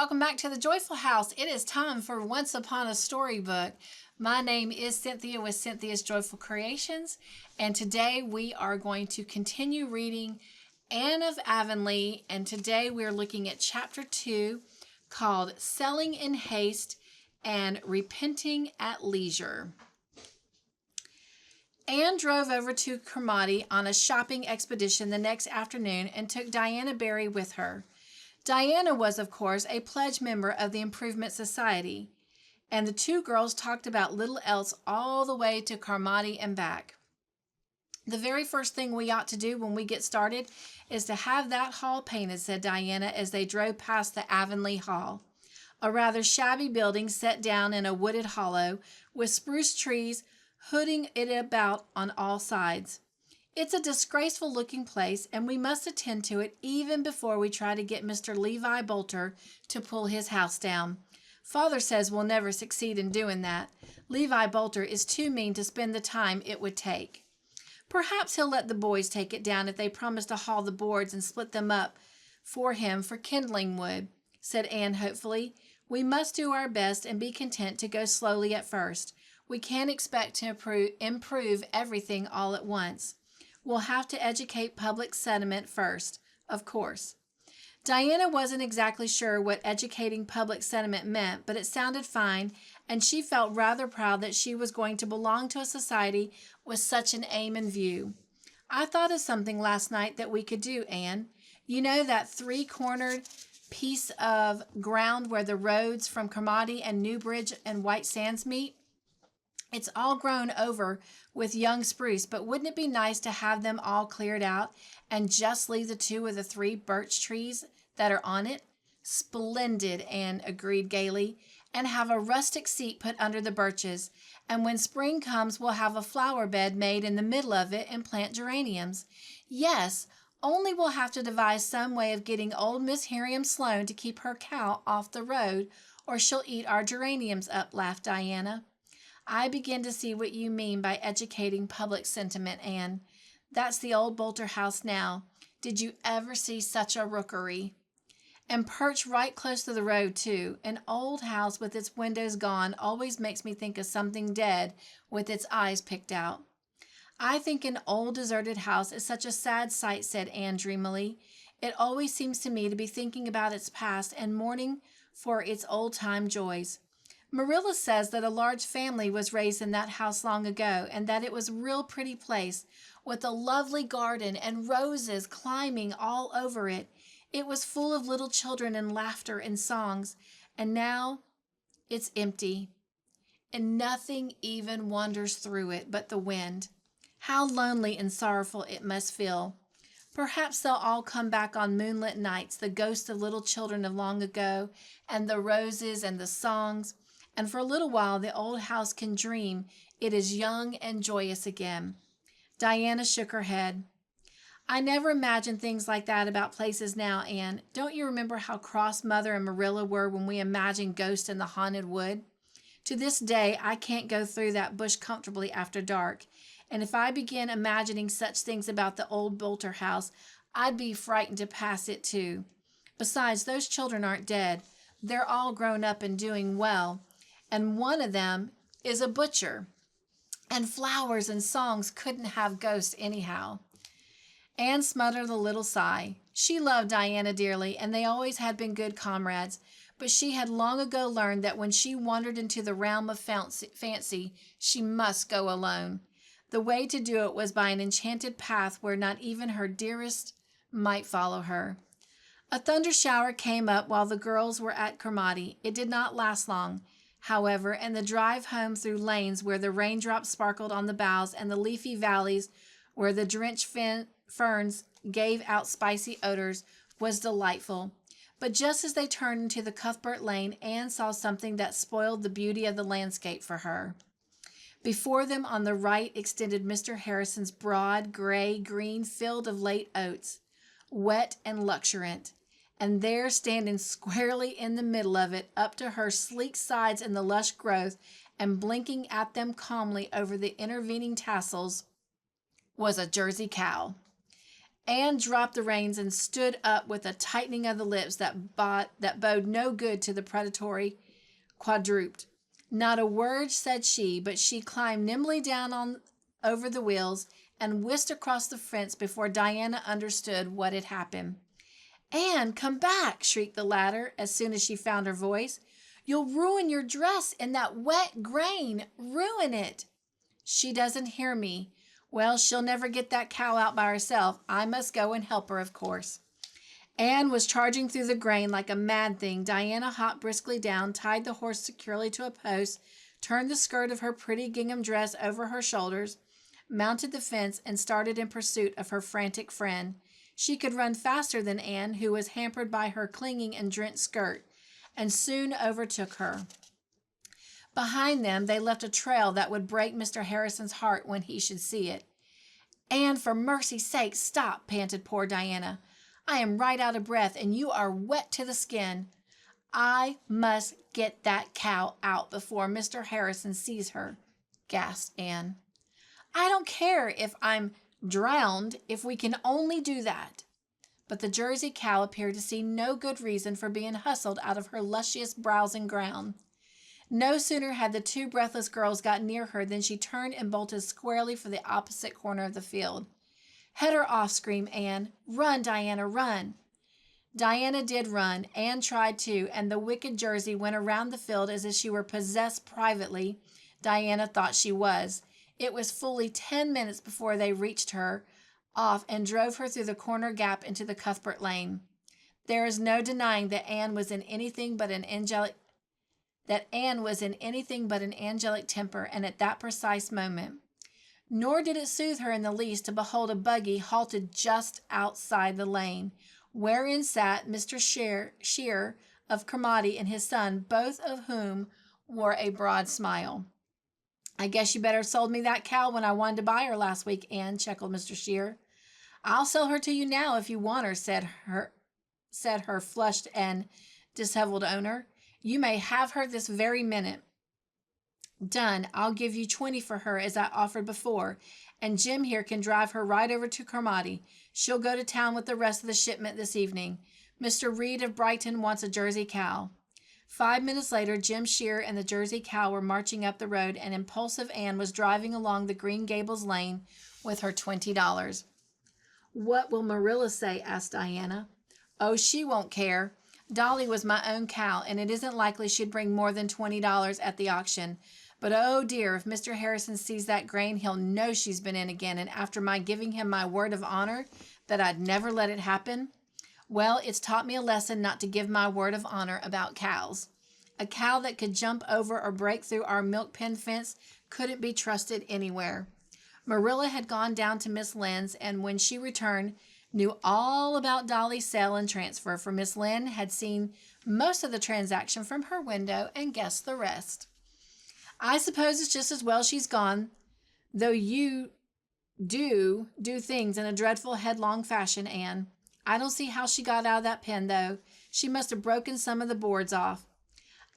welcome back to the Joyful House. It is time for Once Upon a Storybook. My name is Cynthia with Cynthia's Joyful Creations, and today we are going to continue reading Anne of Avonlea, and today we're looking at Chapter 2 called Selling in Haste and Repenting at Leisure. Anne drove over to Cromarty on a shopping expedition the next afternoon and took Diana Barry with her. Diana was, of course, a pledged member of the Improvement Society, and the two girls talked about little else all the way to Cromarty and back. The very first thing we ought to do when we get started is to have that hall painted, said Diana as they drove past the Avonlea Hall, a rather shabby building set down in a wooded hollow with spruce trees hooding it about on all sides. It's a disgraceful-looking place, and we must attend to it even before we try to get Mr. Levi Bolter to pull his house down. Father says we'll never succeed in doing that. Levi Bolter is too mean to spend the time it would take. Perhaps he'll let the boys take it down if they promise to haul the boards and split them up for him for kindling wood, said Anne hopefully. We must do our best and be content to go slowly at first. We can't expect to improve everything all at once. We'll have to educate public sentiment first, of course. Diana wasn't exactly sure what educating public sentiment meant, but it sounded fine, and she felt rather proud that she was going to belong to a society with such an aim in view. I thought of something last night that we could do, Anne. You know that three-cornered piece of ground where the roads from Cromarty and Newbridge and White Sands meet? It's all grown over with young spruce, but wouldn't it be nice to have them all cleared out and just leave the 2 or the 3 birch trees that are on it? Splendid, Anne agreed gaily, and have a rustic seat put under the birches. And when spring comes, we'll have a flower bed made in the middle of it and plant geraniums. Yes, only we'll have to devise some way of getting old Miss Hiriam Sloane to keep her cow off the road, or she'll eat our geraniums up, laughed Diana. I begin to see what you mean by educating public sentiment, Anne. That's the old Bolter house now. Did you ever see such a rookery? And perched right close to the road, too. An old house with its windows gone always makes me think of something dead with its eyes picked out. I think an old deserted house is such a sad sight, said Anne dreamily. It always seems to me to be thinking about its past and mourning for its old-time joys. Marilla says that a large family was raised in that house long ago, and that it was a real pretty place, with a lovely garden and roses climbing all over it. It was full of little children and laughter and songs, and now it's empty, and nothing even wanders through it but the wind. How lonely and sorrowful it must feel. Perhaps they'll all come back on moonlit nights, the ghosts of little children of long ago, and the roses and the songs. And for a little while the old house can dream it is young and joyous again. Diana shook her head. I never imagined things like that about places now, Anne. Don't you remember how cross Mother and Marilla were when we imagined ghosts in the haunted wood? To this day I can't go through that bush comfortably after dark, and if I begin imagining such things about the old Bolter house, I'd be frightened to pass it too. Besides, those children aren't dead. They're all grown up and doing well. And one of them is a butcher. And flowers and songs couldn't have ghosts anyhow. Anne smothered a little sigh. She loved Diana dearly, and they always had been good comrades, but she had long ago learned that when she wandered into the realm of fancy, she must go alone. The way to do it was by an enchanted path where not even her dearest might follow her. A thunder shower came up while the girls were at Cromarty. It did not last long, however, and the drive home through lanes where the raindrops sparkled on the boughs and the leafy valleys where the drenched ferns gave out spicy odors was delightful. But just as they turned into the Cuthbert Lane, Anne saw something that spoiled the beauty of the landscape for her. Before them on the right extended Mr. Harrison's broad, gray-green field of late oats, wet and luxuriant. And there, standing squarely in the middle of it, up to her sleek sides in the lush growth, and blinking at them calmly over the intervening tassels, was a Jersey cow. Anne dropped the reins and stood up with a tightening of the lips that bode no good to the predatory quadruped. Not a word said she, but she climbed nimbly down over the wheels and whisked across the fence before Diana understood what had happened. "Anne, come back!" shrieked the latter as soon as she found her voice. "You'll ruin your dress in that wet grain. Ruin it." "She doesn't hear me. Well, she'll never get that cow out by herself. I must go and help her, of course." Anne was charging through the grain like a mad thing. Diana hopped briskly down, tied the horse securely to a post, turned the skirt of her pretty gingham dress over her shoulders, mounted the fence, and started in pursuit of her frantic friend. She could run faster than Anne, who was hampered by her clinging and drenched skirt, and soon overtook her. Behind them, they left a trail that would break Mr. Harrison's heart when he should see it. "Anne, for mercy's sake, stop," panted poor Diana. "I am right out of breath, and you are wet to the skin." "I must get that cow out before Mr. Harrison sees her," gasped Anne. "I don't care if I'm drowned, if we can only do that." But the Jersey cow appeared to see no good reason for being hustled out of her luscious browsing ground. No sooner had the two breathless girls got near her than she turned and bolted squarely for the opposite corner of the field. "Head her off," screamed Anne. "Run, Diana, run." Diana did run. Anne tried too, and the wicked Jersey went around the field as if she were possessed privately. Diana thought she was. It was fully 10 minutes before they reached her off and drove her through the corner gap into the Cuthbert Lane. There is no denying that Anne was in anything but an angelic temper, and at that precise moment. Nor did it soothe her in the least to behold a buggy halted just outside the lane, wherein sat Mr. Shear of Cromarty and his son, both of whom wore a broad smile. "I guess you better have sold me that cow when I wanted to buy her last week, Anne," chuckled Mr. Shear. "I'll sell her to you now if you want her," said her flushed and disheveled owner. "You may have her this very minute." "Done. I'll give you 20 for her as I offered before, and Jim here can drive her right over to Cromarty. She'll go to town with the rest of the shipment this evening. Mr. Reed of Brighton wants a Jersey cow." 5 minutes later, Jim Shear and the Jersey cow were marching up the road, and impulsive Anne was driving along the Green Gables lane with her $20. "What will Marilla say?" asked Diana. "Oh, she won't care. Dolly was my own cow, and it isn't likely she'd bring more than $20 at the auction. But oh dear, if Mr. Harrison sees that grain, he'll know she's been in again, and after my giving him my word of honor that I'd never let it happen. Well, it's taught me a lesson not to give my word of honor about cows. A cow that could jump over or break through our milk pen fence couldn't be trusted anywhere." Marilla had gone down to Miss Lynn's, and when she returned, knew all about Dolly's sale and transfer, for Miss Lynn had seen most of the transaction from her window and guessed the rest. "I suppose it's just as well she's gone, though you do things in a dreadful headlong fashion, Anne. I don't see how she got out of that pen, though. She must have broken some of the boards off."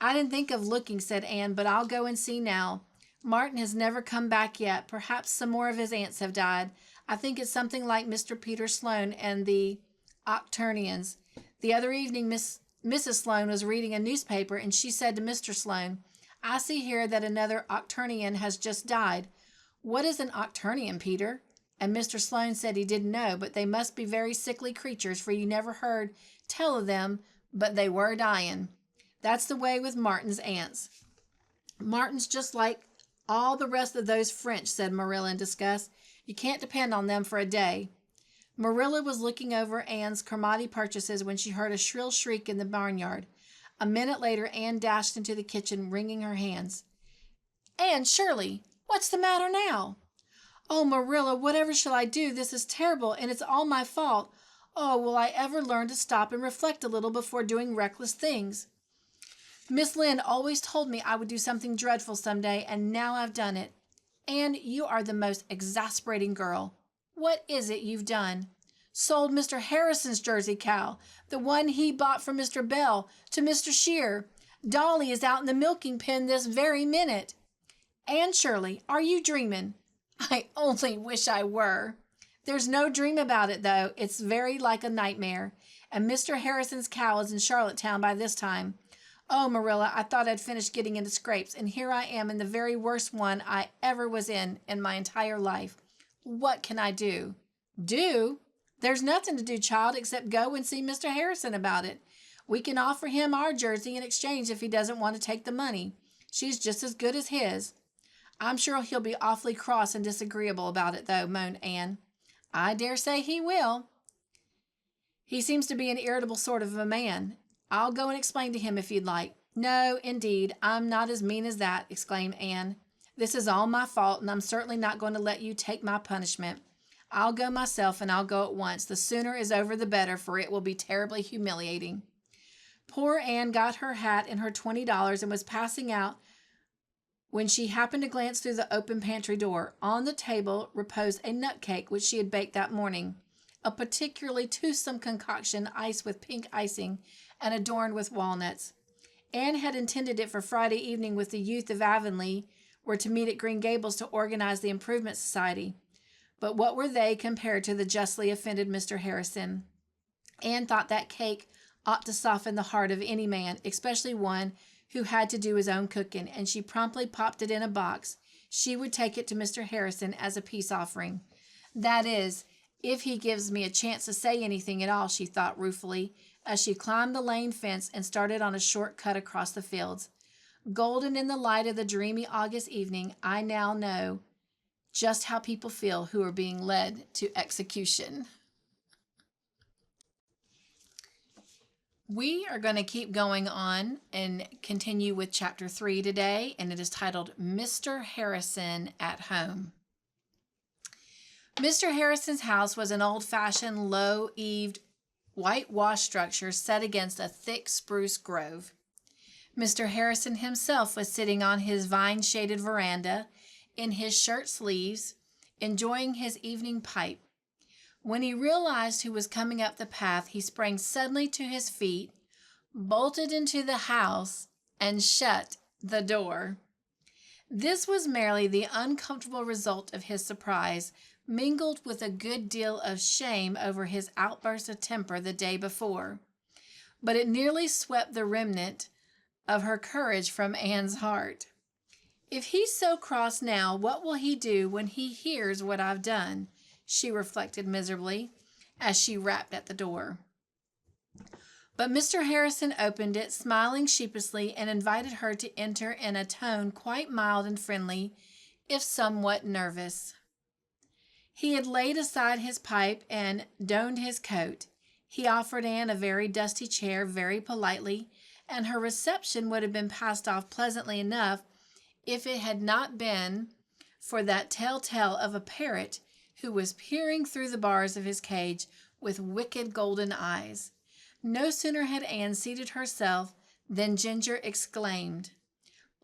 "I didn't think of looking," said Anne, "but I'll go and see now. Martin has never come back yet. Perhaps some more of his aunts have died. I think it's something like Mr. Peter Sloane and the Octurnians. The other evening, Mrs. Sloane was reading a newspaper, and she said to Mr. Sloane, 'I see here that another Octurnian has just died. What is an Octurnian, Peter?' And Mr. Sloane said he didn't know, but they must be very sickly creatures, for you never heard tell of them, but they were dying. That's the way with Martin's aunts." "Martin's just like all the rest of those French," said Marilla in disgust. "You can't depend on them for a day." Marilla was looking over Anne's Cromarty purchases when she heard a shrill shriek in the barnyard. A minute later, Anne dashed into the kitchen, wringing her hands. "Anne Shirley, what's the matter now?" "Oh, Marilla, whatever shall I do? This is terrible, and it's all my fault. Oh, will I ever learn to stop and reflect a little before doing reckless things? Miss Lynn always told me I would do something dreadful someday, and now I've done it. Anne, you are the most exasperating girl. What is it you've done?" "Sold Mr. Harrison's Jersey cow, the one he bought from Mr. Bell, to Mr. Shear. Dolly is out in the milking pen this very minute." "Anne Shirley, are you dreaming?" "I only wish I were." There's no dream about it, though. It's very like a nightmare. And Mr. Harrison's cow is in Charlottetown by this time. Oh, Marilla, I thought I'd finished getting into scrapes, and here I am in the very worst one I ever was in my entire life. What can I do? Do? There's nothing to do, child, except go and see Mr. Harrison about it. We can offer him our jersey in exchange if he doesn't want to take the money. She's just as good as his. I'm sure he'll be awfully cross and disagreeable about it, though, moaned Anne. I dare say he will. He seems to be an irritable sort of a man. I'll go and explain to him if you'd like. No, indeed, I'm not as mean as that, exclaimed Anne. This is all my fault, and I'm certainly not going to let you take my punishment. I'll go myself, and I'll go at once. The sooner is over the better, for it will be terribly humiliating. Poor Anne got her hat and her $20 and was passing out when she happened to glance through the open pantry door. On the table reposed a nut cake which she had baked that morning, a particularly toothsome concoction iced with pink icing and adorned with walnuts. Anne had intended it for Friday evening with the youth of Avonlea were to meet at Green Gables to organize the Improvement Society. But what were they compared to the justly offended Mr. Harrison? Anne thought that cake ought to soften the heart of any man, especially one who had to do his own cooking, and she promptly popped it in a box. She would take it to Mr. Harrison as a peace offering. That is, if he gives me a chance to say anything at all, she thought ruefully, as she climbed the lane fence and started on a short cut across the fields. Golden in the light of the dreamy August evening, I now know just how people feel who are being led to execution. We are going to keep going on and continue with chapter 3 today, and it is titled Mr. Harrison at Home. Mr. Harrison's house was an old-fashioned, low-eaved, whitewashed structure set against a thick spruce grove. Mr. Harrison himself was sitting on his vine-shaded veranda in his shirt sleeves, enjoying his evening pipe. When he realized who was coming up the path, he sprang suddenly to his feet, bolted into the house, and shut the door. This was merely the uncomfortable result of his surprise, mingled with a good deal of shame over his outburst of temper the day before. But it nearly swept the remnant of her courage from Anne's heart. If he's so cross now, what will he do when he hears what I've done? She reflected miserably as she rapped at the door. But Mr. Harrison opened it, smiling sheepishly, and invited her to enter in a tone quite mild and friendly, if somewhat nervous. He had laid aside his pipe and donned his coat. He offered Anne a very dusty chair very politely, and her reception would have been passed off pleasantly enough if it had not been for that telltale of a parrot who was peering through the bars of his cage with wicked golden eyes. No sooner had Anne seated herself than Ginger exclaimed,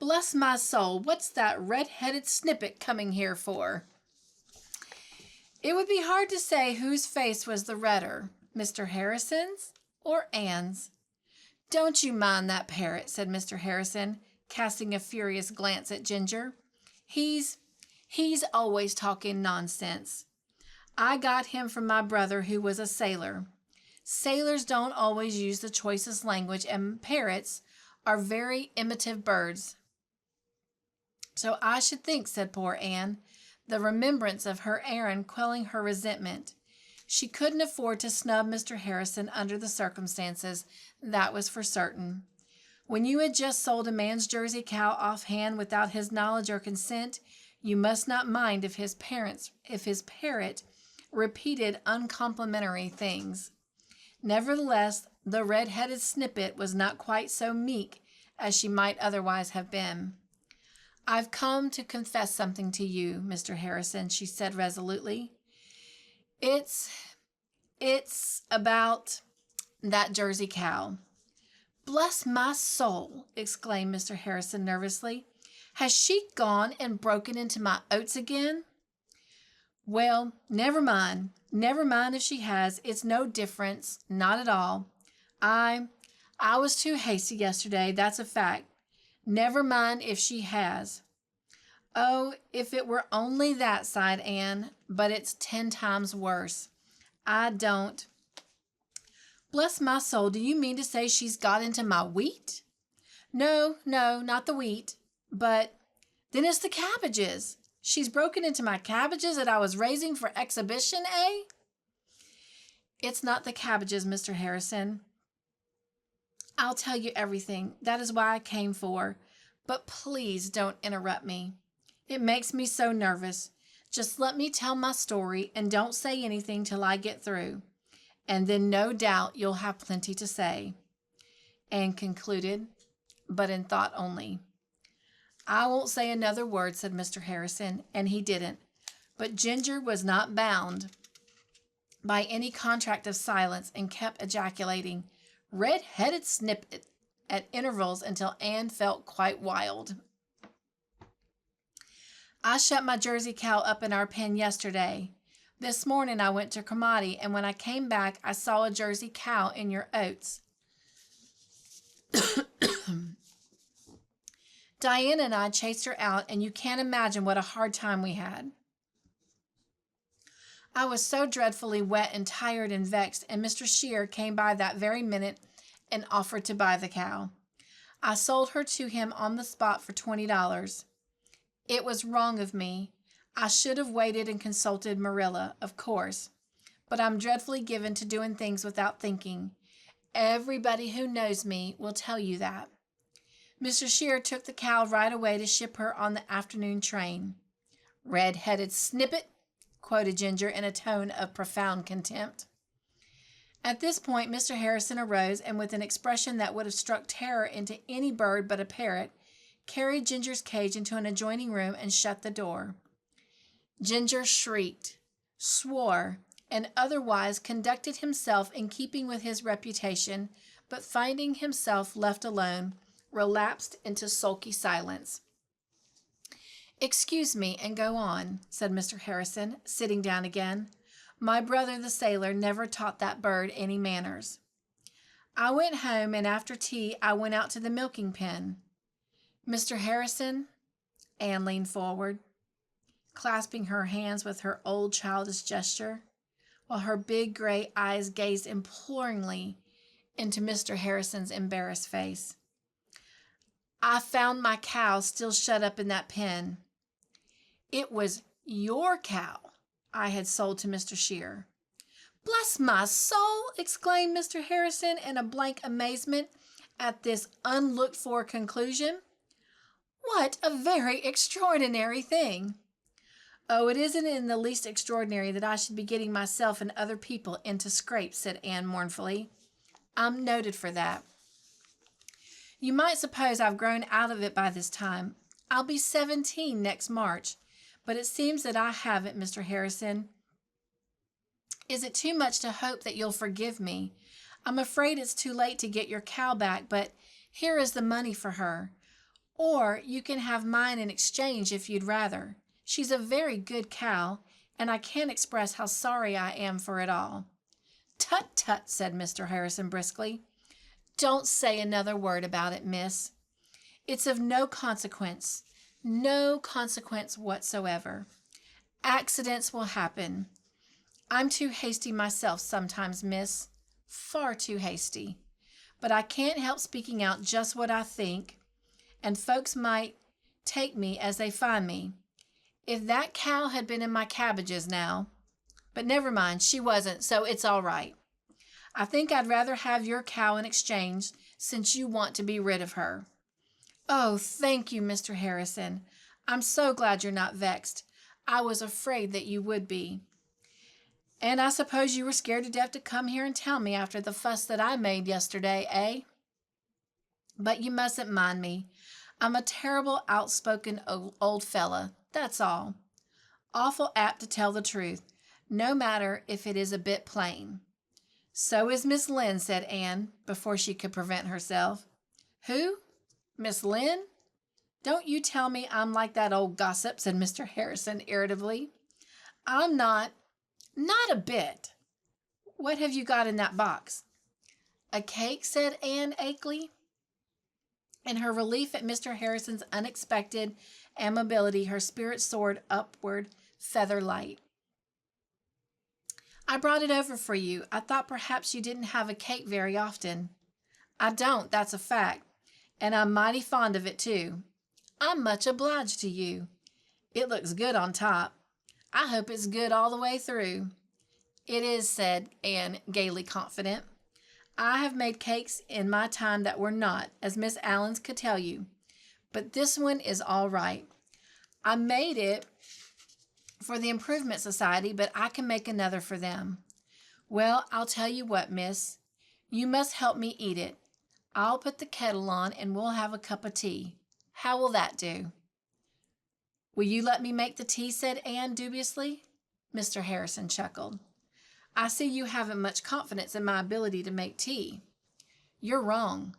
"Bless my soul, what's that red-headed snippet coming here for?" It would be hard to say whose face was the redder, Mr. Harrison's or Anne's. "Don't you mind that parrot," said Mr. Harrison, casting a furious glance at Ginger. He's always talking nonsense. I got him from my brother, who was a sailor. Sailors don't always use the choicest language, and parrots are very imitative birds." "So I should think," said poor Anne, the remembrance of her errand quelling her resentment. She couldn't afford to snub Mr. Harrison under the circumstances, that was for certain. When you had just sold a man's Jersey cow offhand without his knowledge or consent, you must not mind if his parrot repeated uncomplimentary things. Nevertheless, the red-headed snippet was not quite so meek as she might otherwise have been. "I've come to confess something to you, Mr. Harrison," she said resolutely. It's about that Jersey cow." "Bless my soul!" exclaimed Mr. Harrison nervously. "Has she gone and broken into my oats again?" "Well, never mind. Never mind if she has. It's no difference. Not at all. I was too hasty yesterday. That's a fact. Never mind if she has." Oh, if it were only that, sighed Anne, but it's 10 times worse. I don't. Bless my soul, do you mean to say she's got into my wheat? No, not the wheat, but then it's the cabbages. She's broken into my cabbages that I was raising for exhibition, eh? It's not the cabbages, Mr. Harrison. I'll tell you everything. That is why I came for. But please don't interrupt me. It makes me so nervous. Just let me tell my story and don't say anything till I get through. And then no doubt you'll have plenty to say. Anne concluded, but in thought only. I won't say another word, said Mr. Harrison, and he didn't. But Ginger was not bound by any contract of silence and kept ejaculating, "Red-headed snippet," at intervals until Anne felt quite wild. I shut my Jersey cow up in our pen yesterday. This morning I went to Cromarty, and when I came back I saw a Jersey cow in your oats. Diana and I chased her out, and you can't imagine what a hard time we had. I was so dreadfully wet and tired and vexed, and Mr. Shear came by that very minute and offered to buy the cow. I sold her to him on the spot for $20. It was wrong of me. I should have waited and consulted Marilla, of course, but I'm dreadfully given to doing things without thinking. Everybody who knows me will tell you that. Mr. Shear took the cow right away to ship her on the afternoon train. Red-headed snippet, quoted Ginger in a tone of profound contempt. At this point, Mr. Harrison arose and with an expression that would have struck terror into any bird but a parrot, carried Ginger's cage into an adjoining room and shut the door. Ginger shrieked, swore, and otherwise conducted himself in keeping with his reputation, but finding himself left alone, relapsed into sulky silence. "Excuse me and go on," said Mr. Harrison, sitting down again. "My brother the sailor never taught that bird any manners." I went home, and after tea I went out to the milking pen. "Mr. Harrison," Anne leaned forward, clasping her hands with her old childish gesture, while her big gray eyes gazed imploringly into Mr. Harrison's embarrassed face. "I found my cow still shut up in that pen. It was your cow I had sold to Mr. Shear." "Bless my soul!" exclaimed Mr. Harrison in a blank amazement at this unlooked-for conclusion. "What a very extraordinary thing!" "Oh, it isn't in the least extraordinary that I should be getting myself and other people into scrapes," said Anne mournfully. "I'm noted for that. You might suppose I've grown out of it by this time. I'll be 17 next March, but it seems that I haven't, Mr. Harrison. Is it too much to hope that you'll forgive me? I'm afraid it's too late to get your cow back, but here is the money for her. Or you can have mine in exchange if you'd rather. She's a very good cow, and I can't express how sorry I am for it all." "Tut, tut," said Mr. Harrison briskly. "Don't say another word about it, miss. It's of no consequence whatsoever. Accidents will happen. I'm too hasty myself sometimes, miss, far too hasty. But I can't help speaking out just what I think, and folks might take me as they find me. If that cow had been in my cabbages now, but never mind, she wasn't, so it's all right. I think I'd rather have your cow in exchange, since you want to be rid of her." "Oh, thank you, Mr. Harrison. I'm so glad you're not vexed. I was afraid that you would be. And I suppose you were scared to death to come here and tell me after the fuss that I made yesterday, eh? But you mustn't mind me. I'm a terrible outspoken old fella, that's all. Awful apt to tell the truth, no matter if it is a bit plain." "So is Miss Lynn," said Anne, before she could prevent herself. "Who? Miss Lynn? Don't you tell me I'm like that old gossip," said Mr. Harrison irritably. "I'm not a bit. What have you got in that box?" "A cake," said Anne achely. In her relief at Mr. Harrison's unexpected amiability, her spirits soared upward, feather light. I brought it over for you. I thought perhaps you didn't have a cake very often. I don't, that's a fact, and I'm mighty fond of it too. I'm much obliged to you. It looks good on top. I hope it's good all the way through. It is, said Anne, gaily confident. I have made cakes in my time that were not, as Miss Allen's could tell you, but this one is all right. I made it for the Improvement Society, but I can make another for them. Well, I'll tell you what, miss. You must help me eat it. I'll put the kettle on and we'll have a cup of tea. How will that do? Will you let me make the tea? Said Anne dubiously. Mr. Harrison chuckled. I see you haven't much confidence in my ability to make tea. You're wrong.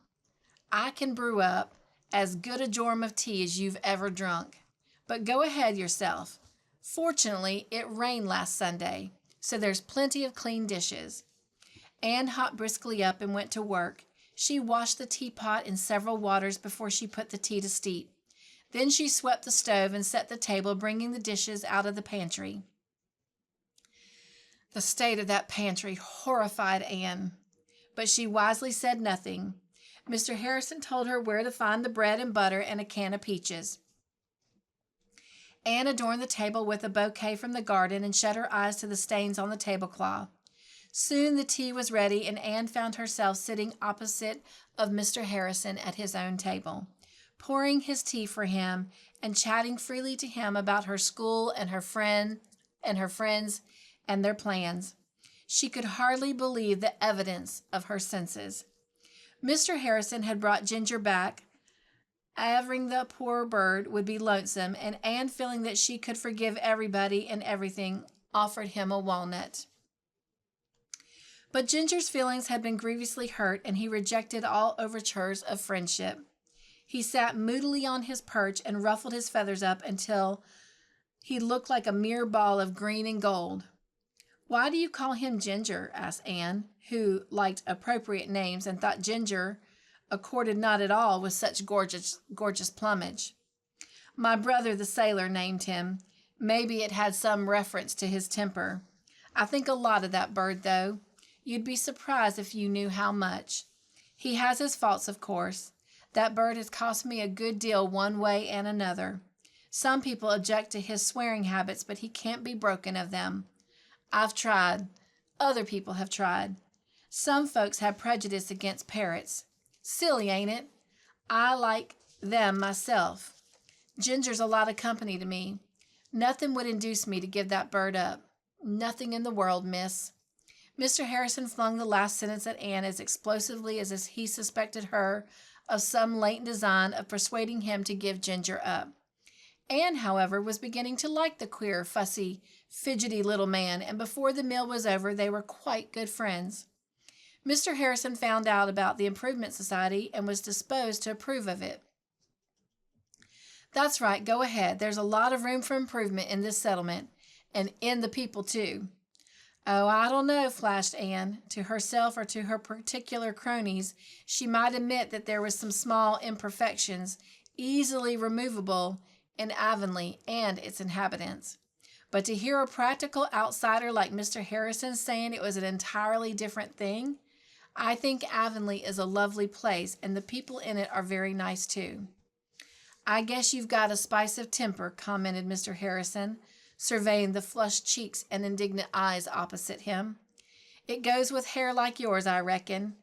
I can brew up as good a jorum of tea as you've ever drunk. But go ahead yourself. Fortunately, it rained last Sunday, so there's plenty of clean dishes. Anne hopped briskly up and went to work. She washed the teapot in several waters before she put the tea to steep. Then she swept the stove and set the table, bringing the dishes out of the pantry. The state of that pantry horrified Anne, but she wisely said nothing. Mr. Harrison told her where to find the bread and butter and a can of peaches. Anne adorned the table with a bouquet from the garden and shut her eyes to the stains on the tablecloth. Soon the tea was ready, and Anne found herself sitting opposite of Mr. Harrison at his own table, pouring his tea for him and chatting freely to him about her school and her friends and their plans. She could hardly believe the evidence of her senses. Mr. Harrison had brought Ginger back, averring the poor bird would be lonesome, and Anne, feeling that she could forgive everybody and everything, offered him a walnut. But Ginger's feelings had been grievously hurt, and he rejected all overtures of friendship. He sat moodily on his perch and ruffled his feathers up until he looked like a mere ball of green and gold. Why do you call him Ginger? Asked Anne, who liked appropriate names and thought Ginger accorded not at all with such gorgeous plumage. My brother the sailor named him. Maybe it had some reference to his temper. I think a lot of that bird, though. You'd be surprised if you knew how much. He has his faults, of course. That bird has cost me a good deal one way and another. Some people object to his swearing habits, but he can't be broken of them. I've tried. Other people have tried. Some folks have prejudice against parrots. Silly, ain't it? I like them myself. Ginger's a lot of company to me. Nothing would induce me to give that bird up. Nothing in the world, miss. Mr. Harrison flung the last sentence at Anne as explosively as if he suspected her of some latent design of persuading him to give Ginger up. Anne, however, was beginning to like the queer, fussy, fidgety little man, and before the meal was over, they were quite good friends. Mr. Harrison found out about the Improvement Society and was disposed to approve of it. That's right, go ahead. There's a lot of room for improvement in this settlement, and in the people, too. Oh, I don't know, flashed Anne. To herself or to her particular cronies, she might admit that there was some small imperfections, easily removable, in Avonlea and its inhabitants. But to hear a practical outsider like Mr. Harrison saying it was an entirely different thing, I think Avonlea is a lovely place, and the people in it are very nice, too. I guess you've got a spice of temper, commented Mr. Harrison, surveying the flushed cheeks and indignant eyes opposite him. It goes with hair like yours, I reckon.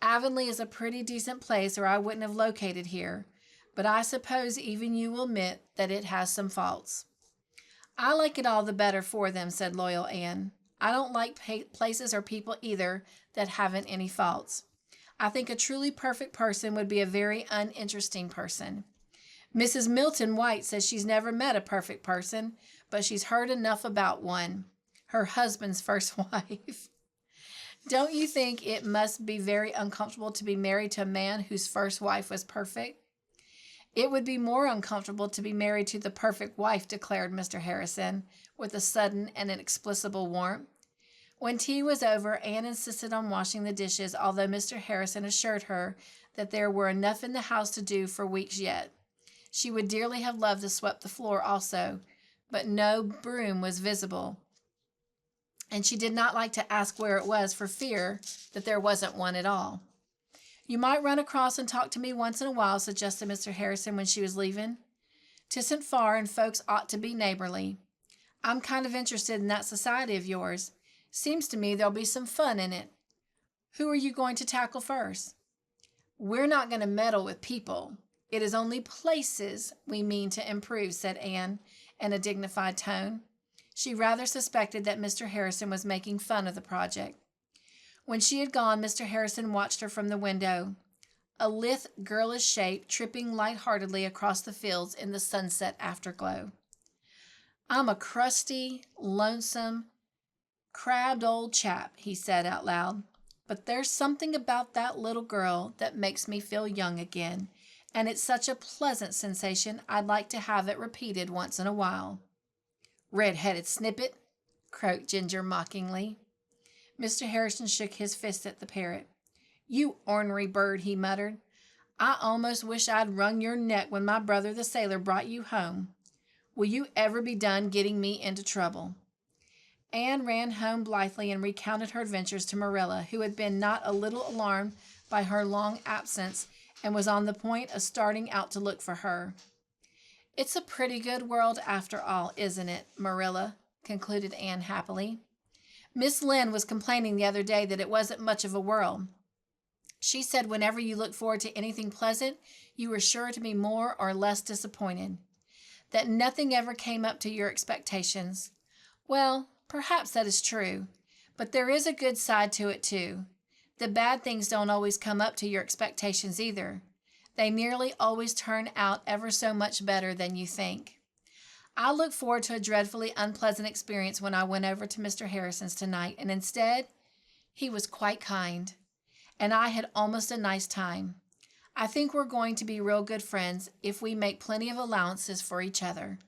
Avonlea is a pretty decent place, or I wouldn't have located here, but I suppose even you will admit that it has some faults. I like it all the better for them, said loyal Anne. I don't like places or people either that haven't any faults. I think a truly perfect person would be a very uninteresting person. Mrs. Milton White says she's never met a perfect person, but she's heard enough about one, her husband's first wife. Don't you think it must be very uncomfortable to be married to a man whose first wife was perfect? It would be more uncomfortable to be married to the perfect wife, declared Mr. Harrison, with a sudden and inexplicable warmth. When tea was over, Anne insisted on washing the dishes, although Mr. Harrison assured her that there were enough in the house to do for weeks yet. She would dearly have loved to sweep the floor also, but no broom was visible, and she did not like to ask where it was for fear that there wasn't one at all. "You might run across and talk to me once in a while," suggested Mr. Harrison when she was leaving. "'Tisn't far, and folks ought to be neighborly. I'm kind of interested in that society of yours. Seems to me there'll be some fun in it. Who are you going to tackle first?" "We're not going to meddle with people. It is only places we mean to improve," said Anne in a dignified tone. She rather suspected that Mr. Harrison was making fun of the project. When she had gone, Mr. Harrison watched her from the window, a lithe, girlish shape tripping lightheartedly across the fields in the sunset afterglow. "I'm a crusty, lonesome, crabbed old chap," he said out loud, "but there's something about that little girl that makes me feel young again, and it's such a pleasant sensation I'd like to have it repeated once in a while." "Red-headed snippet," croaked Ginger mockingly. Mr. Harrison shook his fist at the parrot. "You ornery bird," he muttered. "I almost wish I'd wrung your neck when my brother the sailor brought you home. Will you ever be done getting me into trouble?" Anne ran home blithely and recounted her adventures to Marilla, who had been not a little alarmed by her long absence and was on the point of starting out to look for her. "It's a pretty good world after all, isn't it, Marilla?" concluded Anne happily. "Miss Lynde was complaining the other day that it wasn't much of a world. She said whenever you looked forward to anything pleasant, you were sure to be more or less disappointed. That nothing ever came up to your expectations. Well, perhaps that is true, but there is a good side to it too. The bad things don't always come up to your expectations either. They nearly always turn out ever so much better than you think. I looked forward to a dreadfully unpleasant experience when I went over to Mr. Harrison's tonight, and instead, he was quite kind, and I had almost a nice time. I think we're going to be real good friends if we make plenty of allowances for each other.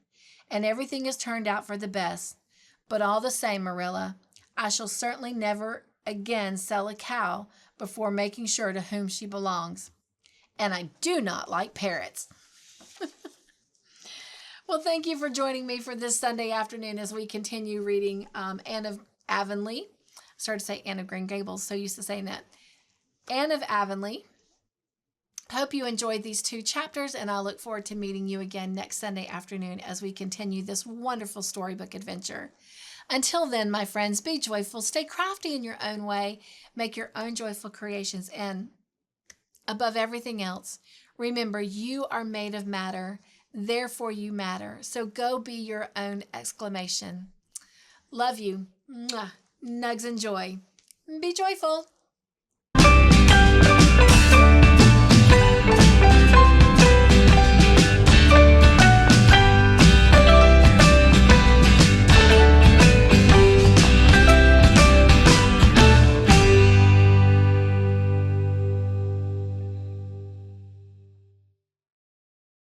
And everything has turned out for the best. But all the same, Marilla, I shall certainly never again sell a cow before making sure to whom she belongs. And I do not like parrots." Well, thank you for joining me for this Sunday afternoon as we continue reading Anne of Avonlea. I started to say Anne of Green Gables, so used to saying that. Anne of Avonlea. Hope you enjoyed these 2 chapters, and I look forward to meeting you again next Sunday afternoon as we continue this wonderful storybook adventure. Until then, my friends, be joyful, stay crafty in your own way, make your own joyful creations, and above everything else, remember you are made of matter, therefore you matter. So go be your own exclamation. Love you. Mwah. Nugs and joy. Be joyful.